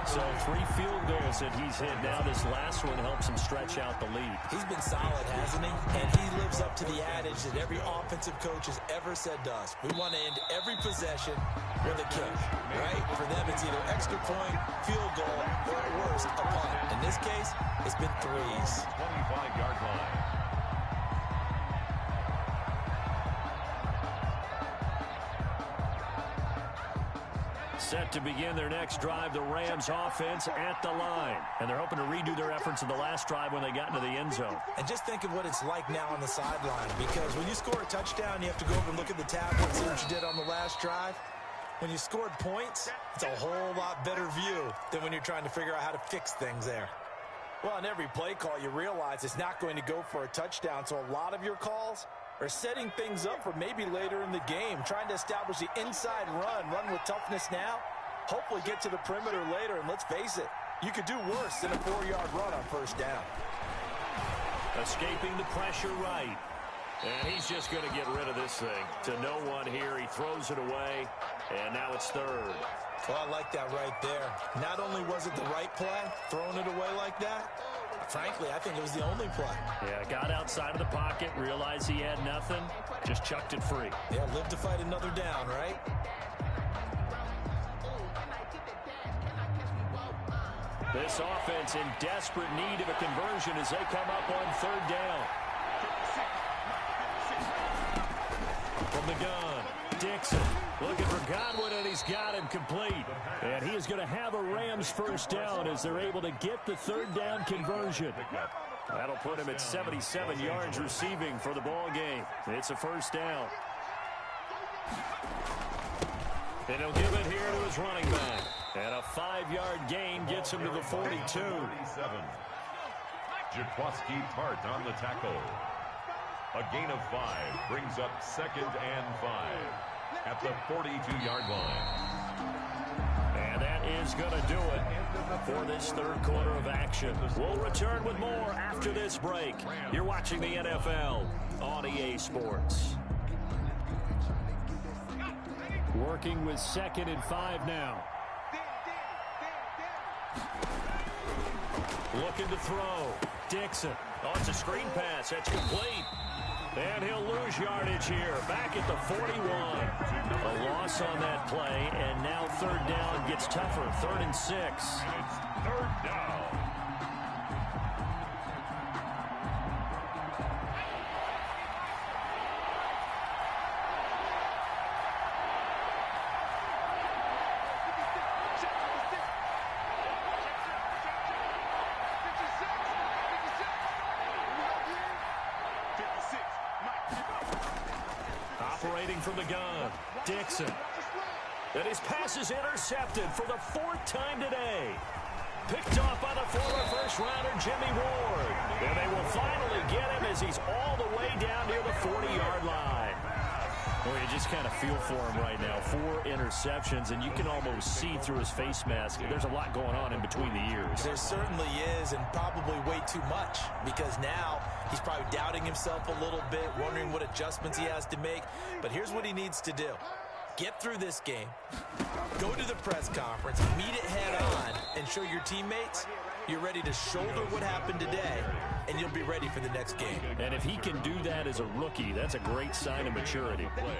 So 3 field goals that he's hit. Now this last one helps him stretch out the lead. He's been solid, hasn't he? And he lives up to the adage that every offensive coach has ever said to us. We want to end every possession with a kick, right? For them, it's either extra point, field goal, or at worst, a punt. In this case, it's been 3s. 25-yard line. Set to begin their next drive, the Rams offense at the line. And they're hoping to redo their efforts in the last drive when they got into the end zone. And just think of what it's like now on the sideline, because when you score a touchdown, you have to go over and look at the tablet and see what you did on the last drive. When you scored points, it's a whole lot better view than when you're trying to figure out how to fix things there. Well, on every play call, you realize it's not going to go for a touchdown, so a lot of your calls are setting things up for maybe later in the game, trying to establish the inside run with toughness now, hopefully get to the perimeter later, and let's face it, you could do worse than a 4-yard run on first down. Escaping the pressure right. And he's just going to get rid of this thing. To no one here, he throws it away, and now it's 3rd. Well, I like that right there. Not only was it the right play, throwing it away like that, frankly, I think it was the only play. Yeah, got outside of the pocket, realized he had nothing, just chucked it free. Yeah, live to fight another down, right? This offense in desperate need of a conversion as they come up on third down. From the gun, Dixon looking for Godwin, and he's got him complete. And he is going to have a Rams first down as they're able to get the third down conversion. That'll put him at 77 yards receiving for the ball game. It's a first down. And he'll give it here to his running back. And a 5-yard gain gets him to the 42. Jaquaski Tart on the tackle. A gain of 5 brings up 2nd and 5 at the 42-yard line. And that is going to do it for this third quarter of action. We'll return with more after this break. You're watching the NFL on EA Sports. Working with 2nd and 5 now. Looking to throw. Dixon. Oh, it's a screen pass. That's complete. And he'll lose yardage here. Back at the 41. A loss on that play, and now third down gets tougher. 3rd and 6. And it's third down. Operating from the gun, Dixon. And his pass is intercepted for the 4th time today. Picked off by the former first-rounder Jimmy Ward. And they will finally get him as he's all the way down near the 40-yard line. Well, you just kind of feel for him right now. 4 interceptions, and you can almost see through his face mask. There's a lot going on in between the ears. There certainly is, and probably way too much, because now he's probably doubting himself a little bit, wondering what adjustments he has to make. But here's what he needs to do. Get through this game, go to the press conference, meet it head on, and show your teammates you're ready to shoulder what happened today, and you'll be ready for the next game. And if he can do that as a rookie, that's a great sign of maturity. Play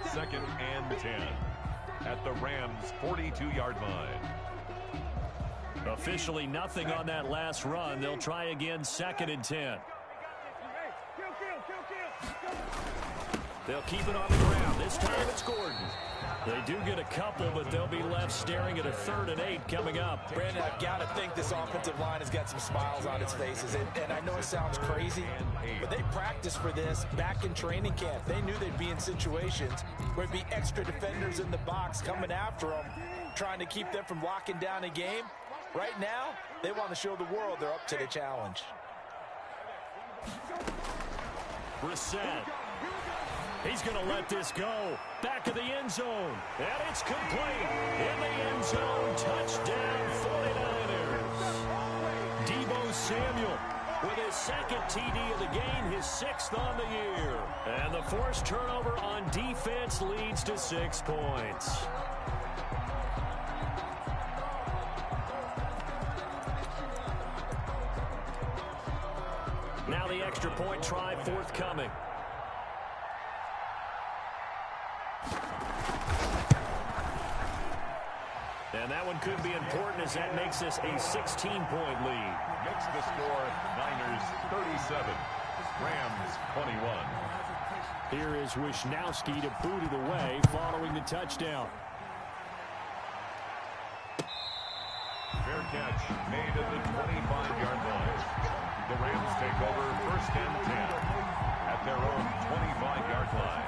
2nd and 10 at the Rams' 42-yard line. Officially nothing on that last run. They'll try again 2nd and 10. They'll keep it on the ground. This time it's Gordon. They do get a couple, but they'll be left staring at a 3rd and 8 coming up. Brandon, I've got to think this offensive line has got some smiles on its faces. And I know it sounds crazy, but they practiced for this back in training camp. They knew they'd be in situations where there'd be extra defenders in the box coming after them, trying to keep them from locking down a game. Right now, they want to show the world they're up to the challenge. Brissett. He's going to let this go. Back of the end zone. And it's complete. In the end zone. Touchdown 49ers. Deebo Samuel with his 2nd TD of the game, his 6th on the year. And the forced turnover on defense leads to 6 points. Now the extra point try forthcoming. And that one could be important as that makes this a 16-point lead. Makes the score Niners 37, Rams 21. Here is Wisnowski to boot it away following the touchdown. Fair catch made at the 25-yard line. The Rams take over 1st and 10 at their own 25-yard line.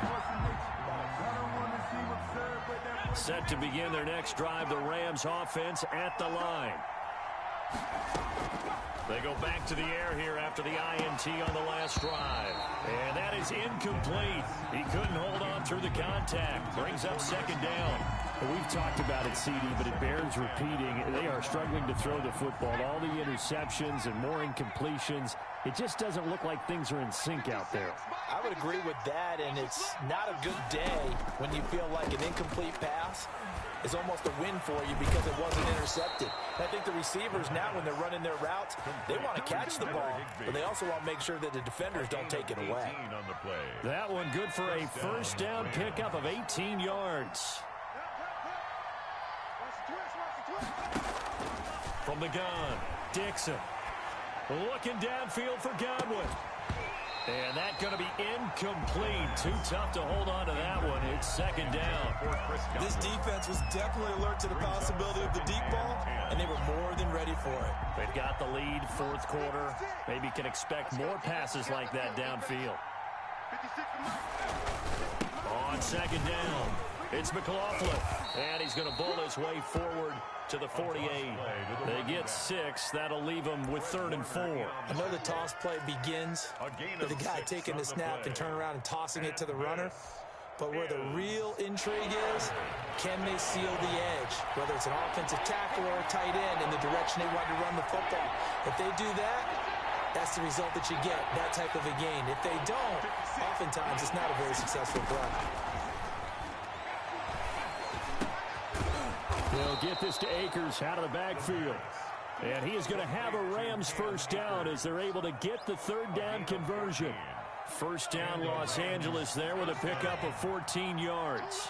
Set to begin their next drive, the Rams offense at the line. They go back to the air here after the INT on the last drive. And that is incomplete. He couldn't hold on through the contact. Brings up 2nd down. We've talked about it, CD, but it bears repeating. They are struggling to throw the football. All the interceptions and more incompletions. It just doesn't look like things are in sync out there. I would agree with that, and it's not a good day when you feel like an incomplete pass is almost a win for you because it wasn't intercepted. I think the receivers now, when they're running their routes, they want to catch the ball, but they also want to make sure that the defenders don't take it away. That one good for a first down pickup of 18 yards. From the gun, Dixon. Looking downfield for Godwin. And that's going to be incomplete. Too tough to hold on to that one. It's second down. This defense was definitely alert to the possibility of the deep ball, and they were more than ready for it. They've got the lead, fourth quarter. Maybe can expect more passes like that downfield. On second down, it's McLaughlin. And he's going to bowl his way forward to the 48. They get 6. That'll leave them with 3rd and 4. I know the toss play begins with the guy taking the snap and turn around and tossing it to the runner. But where the real intrigue is, can they seal the edge? Whether it's an offensive tackle or a tight end in the direction they want to run the football. If they do that, that's the result that you get, that type of a gain. If they don't, oftentimes it's not a very successful play. They'll get this to Akers out of the backfield. And he is going to have a Rams first down as they're able to get the 3rd down conversion. First down Los Angeles there with a pickup of 14 yards.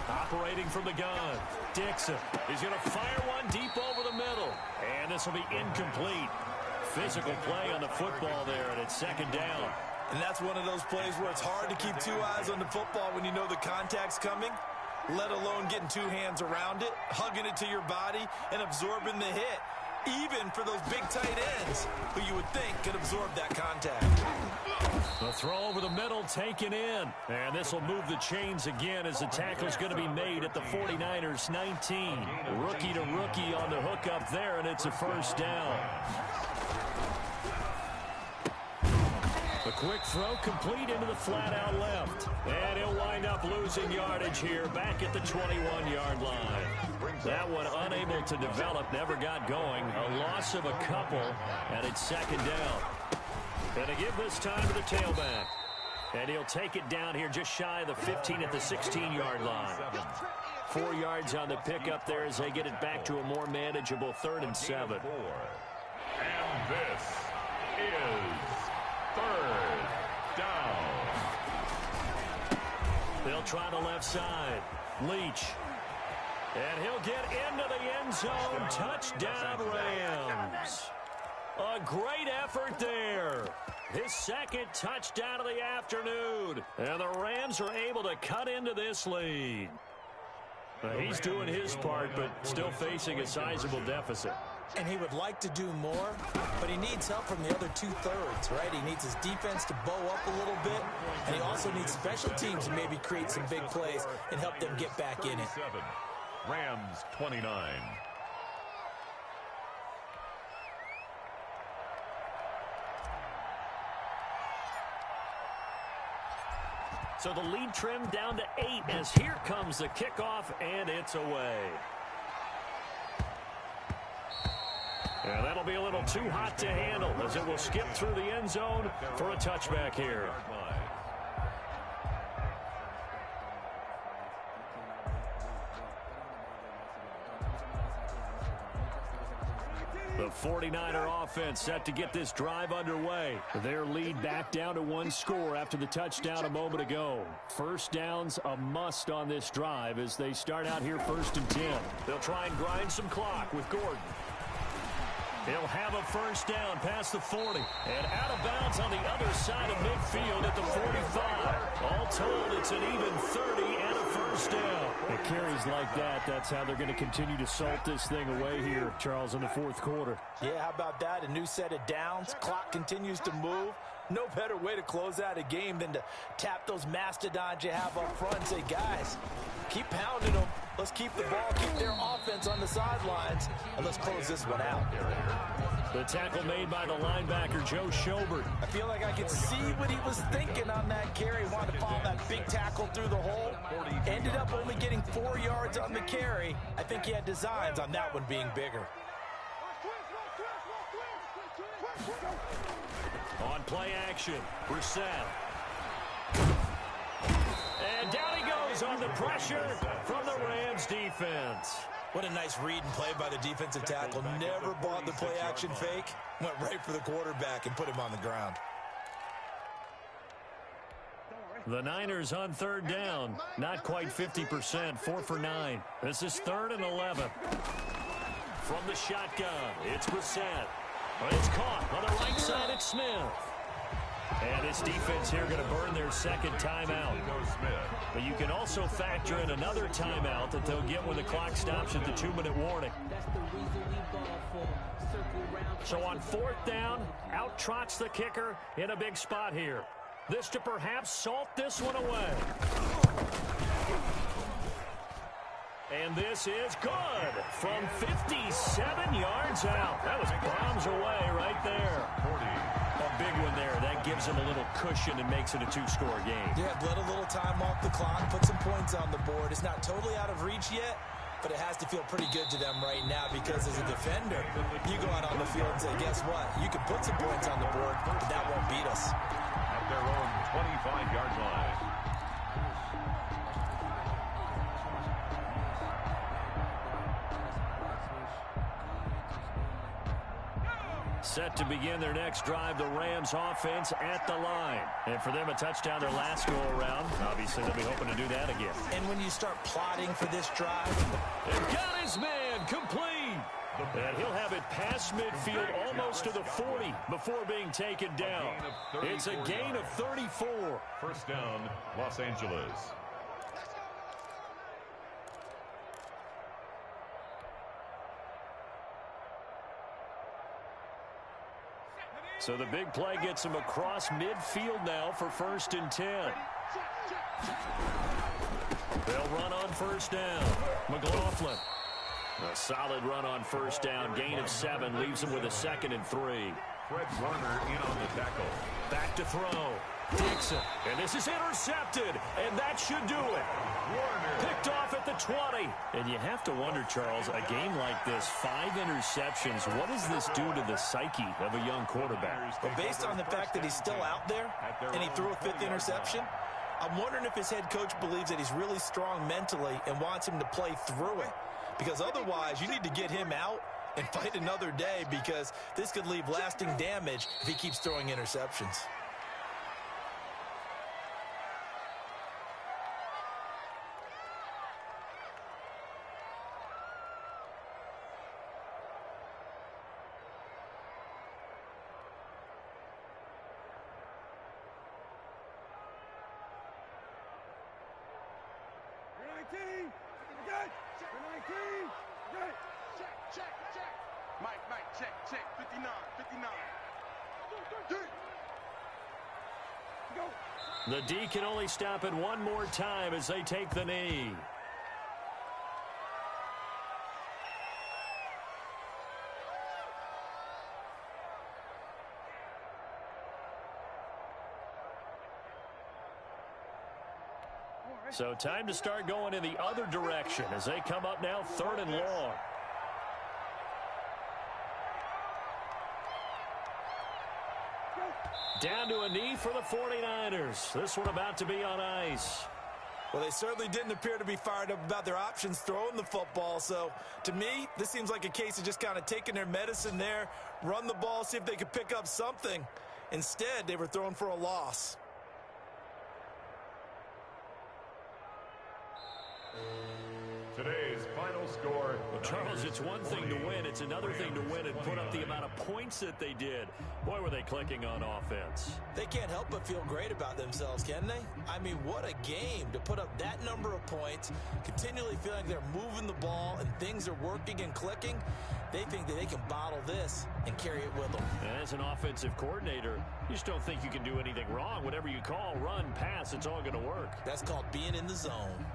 Operating from the gun, Dixon. He's going to fire one deep over the middle. And this will be incomplete. Physical play on the football there, and it's second down. And that's one of those plays where it's hard to keep 2 eyes on the football when you know the contact's coming, let alone getting 2 hands around it, hugging it to your body, and absorbing the hit, even for those big tight ends who you would think could absorb that contact. The throw over the middle taken in. And this will move the chains again as the tackle's going to be made at the 49ers 19. Rookie to rookie on the hook up there, and it's a first down. The quick throw complete into the flat out left. And he'll wind up losing yardage here back at the 21-yard line. That one unable to develop, never got going. A loss of a couple, and it's second down. And to give this time to the tailback. And he'll take it down here just shy of the 15 at the 16-yard line. 4 yards on the pickup there as they get it back to a more manageable 3rd and 7. And this is 3rd down. They'll try the left side. Leach. And he'll get into the end zone. Touchdown, Rams. A great effort there. His 2nd touchdown of the afternoon. And the Rams are able to cut into this lead. He's doing his part, but still facing a sizable deficit. And he would like to do more, but he needs help from the other 2/3, right? He needs his defense to bow up a little bit, and he also needs special teams to maybe create some big plays and help them get back in it. Rams 29. So the lead trimmed down to 8 as here comes the kickoff, and it's away. And that'll be a little too hot to handle as it will skip through the end zone for a touchback here. The 49er offense set to get this drive underway. Their lead back down to 1 score after the touchdown a moment ago. First down's a must on this drive as they start out here 1st and 10. They'll try and grind some clock with Gordon. He'll have a first down past the 40. And out of bounds on the other side of midfield at the 45. All told, it's an even 30 and a first down. It carries like that. That's how they're going to continue to salt this thing away here, Charles, in the 4th quarter. Yeah, how about that? A new set of downs. Clock continues to move. No better way to close out a game than to tap those mastodons you have up front and say, guys, keep pounding them. Let's keep the ball, keep their offense on the sidelines, and let's close this one out. The tackle made by the linebacker, Joe Schobert. I feel like I could see what he was thinking on that carry. Wanted to follow that big tackle through the hole. Ended up only getting 4 yards on the carry. I think he had designs on that one being bigger. On play action, Brissett. And down he goes on the pressure from the Rams defense. What a nice read and play by the defensive tackle. Never bought the play action fake. Went right for the quarterback and put him on the ground. The Niners on third down. Not quite 50%, 4 for 9. This is 3rd and 11. From the shotgun, it's Brissett. It's caught on the right side. It's Smith. And this defense here going to burn their second timeout. But you can also factor in another timeout that they'll get when the clock stops at the 2-minute warning. So on 4th down, out trots the kicker in a big spot here. This to perhaps salt this one away. And this is good from 57 yards out. That was bombs away right there. A big one there. That gives them a little cushion and makes it a 2-score game. Yeah, let a little time off the clock, put some points on the board. It's not totally out of reach yet, but it has to feel pretty good to them right now because as a defender, you go out on the field and say, guess what? You can put some points on the board, but that won't beat us. At their own 25-yard line. Set to begin their next drive, the Rams offense at the line. And for them, a touchdown their last go-around. Obviously, they'll be hoping to do that again. And when you start plotting for this drive, they've got his man complete. And he'll have it past midfield almost to the 40 before being taken down. It's a gain of 34. First down, Los Angeles. So the big play gets him across midfield now for 1st and 10. They'll run on 1st down. McLaughlin. A solid run on 1st down. Gain of 7 leaves him with a 2nd and 3. Fred Warner in on the tackle. Back to throw. Dixon. And this is intercepted. And that should do it. Warner. Picked off at the 20. And you have to wonder, Charles, a game like this, 5 interceptions, what does this do to the psyche of a young quarterback? But based on the fact that he's still out there and he threw a 5th interception, I'm wondering if his head coach believes that he's really strong mentally and wants him to play through it. Because otherwise, you need to get him out and fight another day because this could leave lasting damage if he keeps throwing interceptions. Check, 59. The D can only stop it one more time as they take the knee. So time to start going in the other direction as they come up now 3rd and long. Down to a knee for the 49ers. This one about to be on ice. Well, they certainly didn't appear to be fired up about their options throwing the football. So, to me, this seems like a case of just kind of taking their medicine there, run the ball, see if they could pick up something. Instead, they were throwing for a loss. Today's final score. Well, Charles, it's one thing to win. It's another thing to win and put up the amount of points that they did. Boy, were they clicking on offense. They can't help but feel great about themselves, can they? I mean, what a game to put up that number of points, continually feeling like they're moving the ball and things are working and clicking. They think that they can bottle this and carry it with them. And as an offensive coordinator, you just don't think you can do anything wrong. Whatever you call, run, pass, it's all going to work. That's called being in the zone.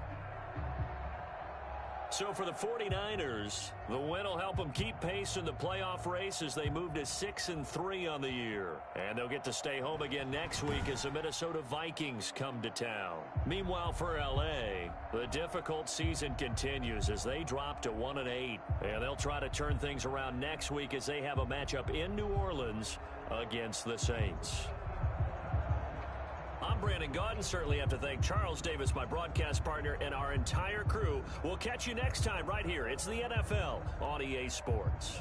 So for the 49ers, the win will help them keep pace in the playoff race as they move to 6-3 on the year. And they'll get to stay home again next week as the Minnesota Vikings come to town. Meanwhile, for L.A., the difficult season continues as they drop to 1-8. And they'll try to turn things around next week as they have a matchup in New Orleans against the Saints. I'm Brandon Gaudin. Certainly have to thank Charles Davis, my broadcast partner, and our entire crew. We'll catch you next time right here. It's the NFL on EA Sports.